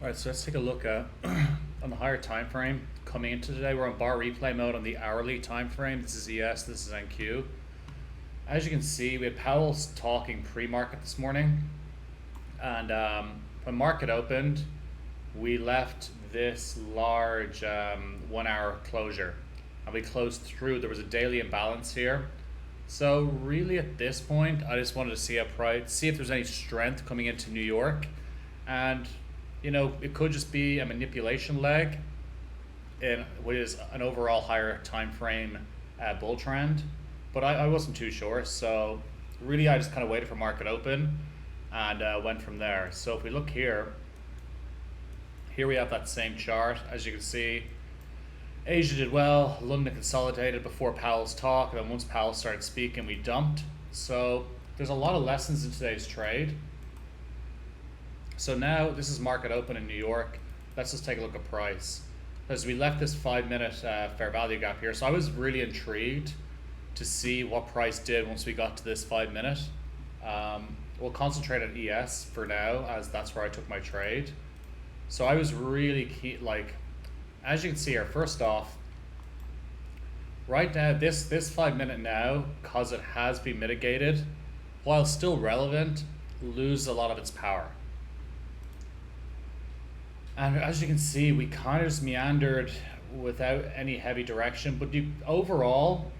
All right, so let's take a look at on the higher time frame coming into today. We're on bar replay mode on the hourly time frame. This is ES, this is NQ. As you can see, we had Powell's talking pre-market this morning, and when market opened, we left this large 1 hour closure, and we closed through. There was a daily imbalance here. So really at this point, I just wanted to see see if there's any strength coming into New York. And it could just be a manipulation leg in what is an overall higher time frame bull trend. But I wasn't too sure. So really I just kind of waited for market open and went from there. So if we look here we have that same chart. As you can see, Asia did well, London consolidated before Powell's talk, and then once Powell started speaking, we dumped. So there's a lot of lessons in today's trade. So now this is market open in New York. Let's just take a look at price. As we left this 5-minute fair value gap here, so I was really intrigued to see what price did once we got to this 5-minute. We'll concentrate on ES for now, as that's where I took my trade. So I was really keen, as you can see here, first off, right now, this 5-minute now, because it has been mitigated, while still relevant, loses a lot of its power. And as you can see, we kind of just meandered without any heavy direction. But overall,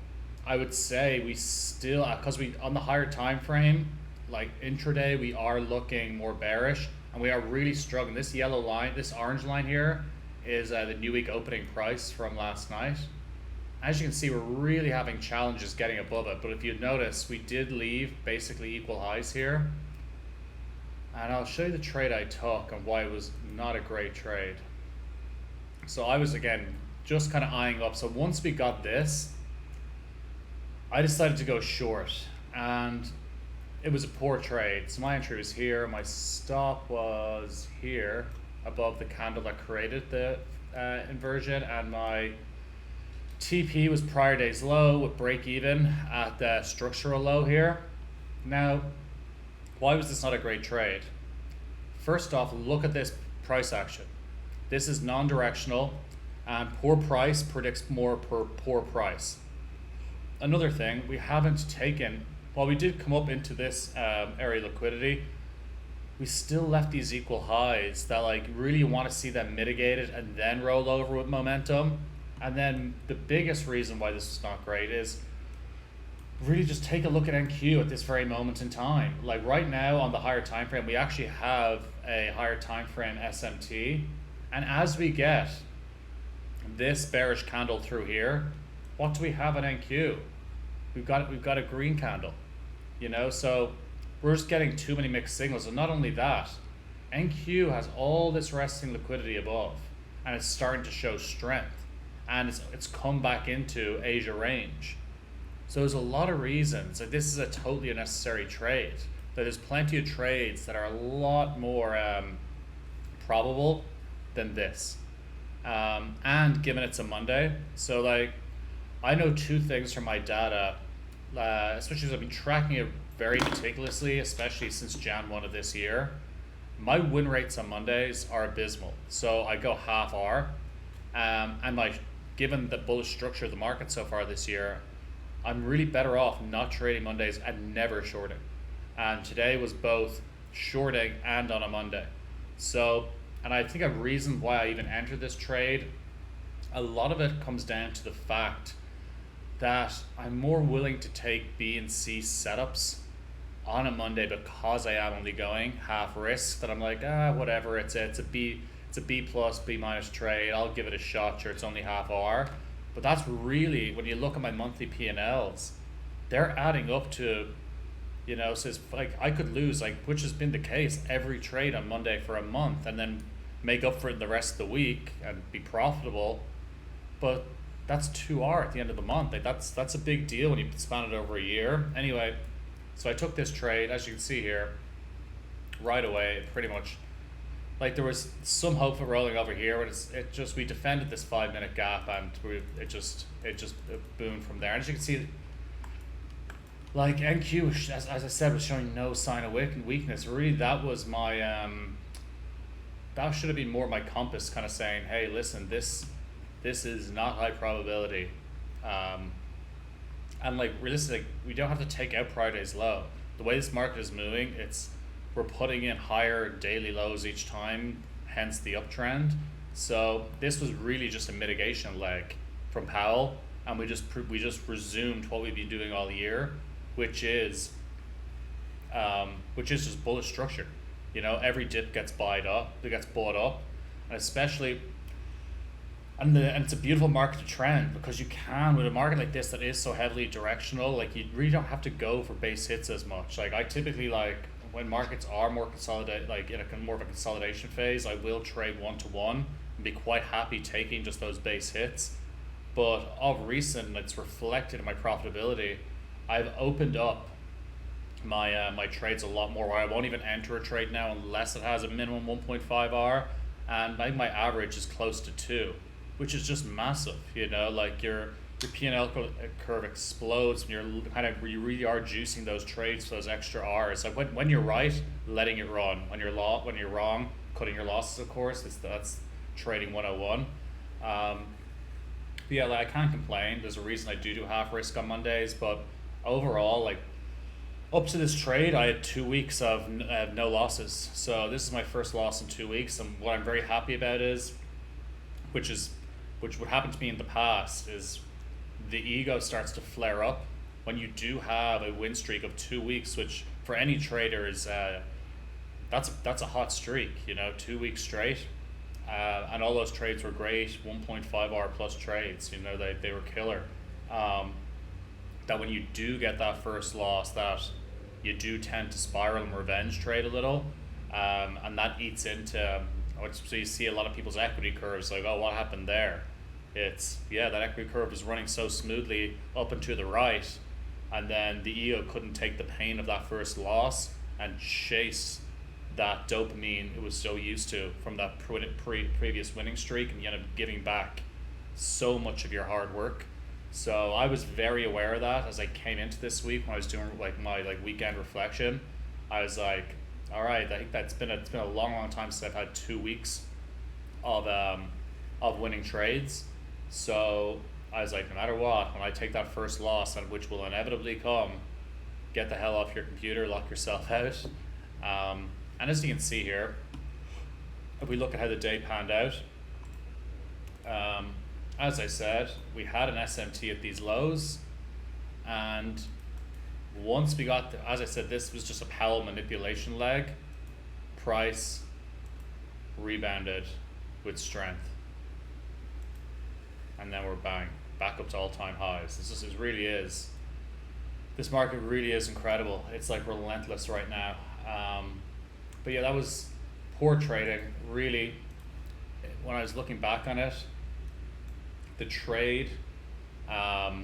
I would say we still, because on the higher time frame, like intraday, we are looking more bearish, and we are really struggling. This yellow line, this orange line here, is the new week opening price from last night. As you can see, we're really having challenges getting above it. But if you notice, we did leave basically equal highs here. And I'll show you the trade I took and why it was not a great trade. So I was, again, just kind of eyeing up. So once we got this, I decided to go short, and it was a poor trade. So my entry was here, my stop was here above the candle that created the inversion, and my TP was prior day's low with break even at the structural low here. Now, why was this not a great trade? First off, look at this price action. This is non-directional, and poor price predicts more per poor price. Another thing, we haven't taken, while we did come up into this area of liquidity, we still left these equal highs that really want to see them mitigated and then roll over with momentum. And then the biggest reason why this is not great is really just take a look at NQ at this very moment in time. Like right now on the higher time frame, we actually have a higher time frame SMT. And as we get this bearish candle through here, what do we have at NQ? We've got a green candle, so we're just getting too many mixed signals. And not only that, NQ has all this resting liquidity above, and it's starting to show strength, and it's come back into Asia range. So there's a lot of reasons that this is a totally unnecessary trade. That there's plenty of trades that are a lot more probable than this. And given it's a Monday, so I know two things from my data, especially as I've been tracking it very meticulously, especially since Jan 1 of this year. My win rates on Mondays are abysmal. So I go half R, and given the bullish structure of the market so far this year, I'm really better off not trading Mondays and never shorting. And today was both shorting and on a Monday. So, and I think a reason why I even entered this trade, a lot of it comes down to the fact that I'm more willing to take B and C setups on a Monday because I am only going half risk, that I'm like, whatever, it's a B plus, B minus trade, I'll give it a shot, sure, it's only half hour. But that's really, when you look at my monthly P&Ls, they're adding up to, so it's I could lose, which has been the case, every trade on Monday for a month, and then make up for it the rest of the week and be profitable. But that's 2R at the end of the month. That's a big deal when you span it over a year. Anyway, so I took this trade, as you can see here, right away, pretty much. There was some hope of rolling over here, but we defended this 5-minute gap, and it just boomed from there. And as you can see, NQ, as I said, was showing no sign of weakness. Really, that was my that should have been more my compass, kind of saying, hey, listen, this is not high probability. Um, and like realistically, we don't have to take out prior day's low. The way this market is moving, we're putting in higher daily lows each time, hence the uptrend. So this was really just a mitigation leg from Powell, and we just resumed what we've been doing all year, which is just bullish structure. Every dip gets bought up, and especially, and it's a beautiful market to trend, because you can, with a market like this that is so heavily directional, like you really don't have to go for base hits as much. Like I typically, like when markets are more consolidated, like in a more of a consolidation phase, I will trade 1-to-1 and be quite happy taking just those base hits. But of recent, it's reflected in my profitability. I've opened up my trades a lot more, where I won't even enter a trade now unless it has a minimum 1.5 R, and I think my average is close to 2, which is just massive. Like your P&L curve explodes when you really are juicing those trades for those extra R's. Like when you're right, letting it run. When you're wrong, cutting your losses. Of course, that's trading 101. But yeah, like I can't complain. There's a reason I do half risk on Mondays, but overall, like up to this trade, I had 2 weeks of no losses. So this is my first loss in 2 weeks, and what I'm very happy about is, which would happen to me in the past, is the ego starts to flare up when you do have a win streak of 2 weeks, which for any trader is that's a hot streak. 2 weeks straight. And all those trades were great, 1.5 hour plus trades. They were killer. That when you do get that first loss, that you do tend to spiral and revenge trade a little, and that eats into. So you see a lot of people's equity curves, like, oh, what happened there? That equity curve was running so smoothly up and to the right, and then the ego couldn't take the pain of that first loss and chase that dopamine it was so used to from that previous winning streak, and you end up giving back so much of your hard work. So I was very aware of that as I came into this week when I was doing like my weekend reflection. I was like, all right, I think it's been a long time since I've had 2 weeks of winning trades. So I was like, no matter what, when I take that first loss, and which will inevitably come, get the hell off your computer, lock yourself out. And as you can see here, if we look at how the day panned out, as I said, we had an SMT at these lows, and once we got, as I said, this was just a Powell manipulation leg, price rebounded with strength, and then we're back up to all-time highs. This market really is incredible. It's like relentless right now. But yeah, that was poor trading. Really, when I was looking back on it, the trade I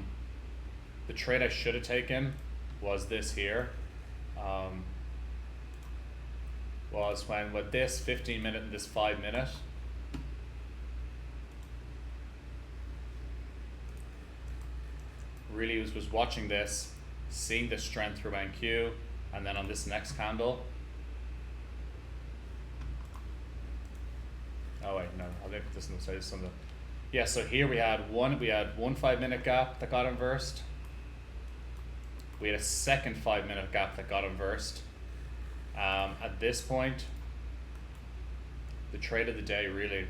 should have taken was this here. Was when with this 15 minute and this 5 minute. Really was watching this, seeing the strength through NQ, and then on this next candle. Oh wait, no, I think this will say something. Yeah, so here we had one 5 minute gap that got inversed. We had a second 5 minute gap that got inversed. At this point, the trade of the day really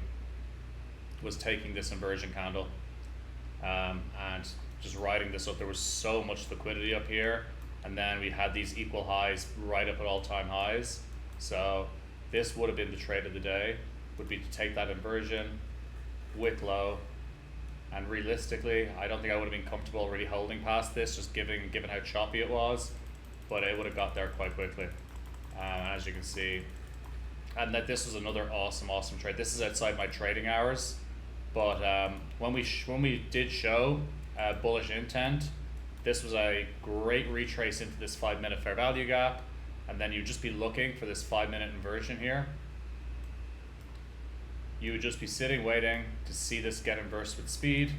was taking this inversion candle and just riding this up. There was so much liquidity up here, and then we had these equal highs right up at all-time highs. So this would have been the trade of the day, would be to take that inversion, wick low, and realistically, I don't think I would have been comfortable really holding past this, just given how choppy it was, but it would have got there quite quickly, as you can see. And that this was another awesome trade. This is outside my trading hours, but when we did show bullish intent, this was a great retrace into this 5 minute fair value gap, and then you'd just be looking for this 5 minute inversion here. You would just be sitting waiting to see this get inversed with speed,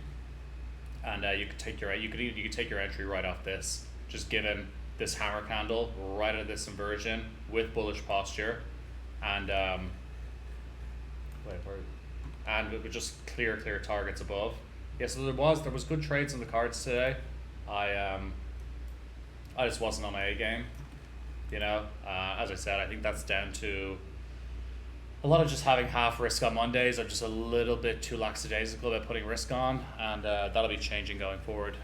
and you could take your entry right off this, just given this hammer candle right at this inversion with bullish posture, and or and it would just clear targets above. Yeah, so there was good trades on the cards today. I I just wasn't on my A game. You know, as I said, I think that's down to a lot of just having half risk on Mondays, or just a little bit too lackadaisical about putting risk on, and that'll be changing going forward.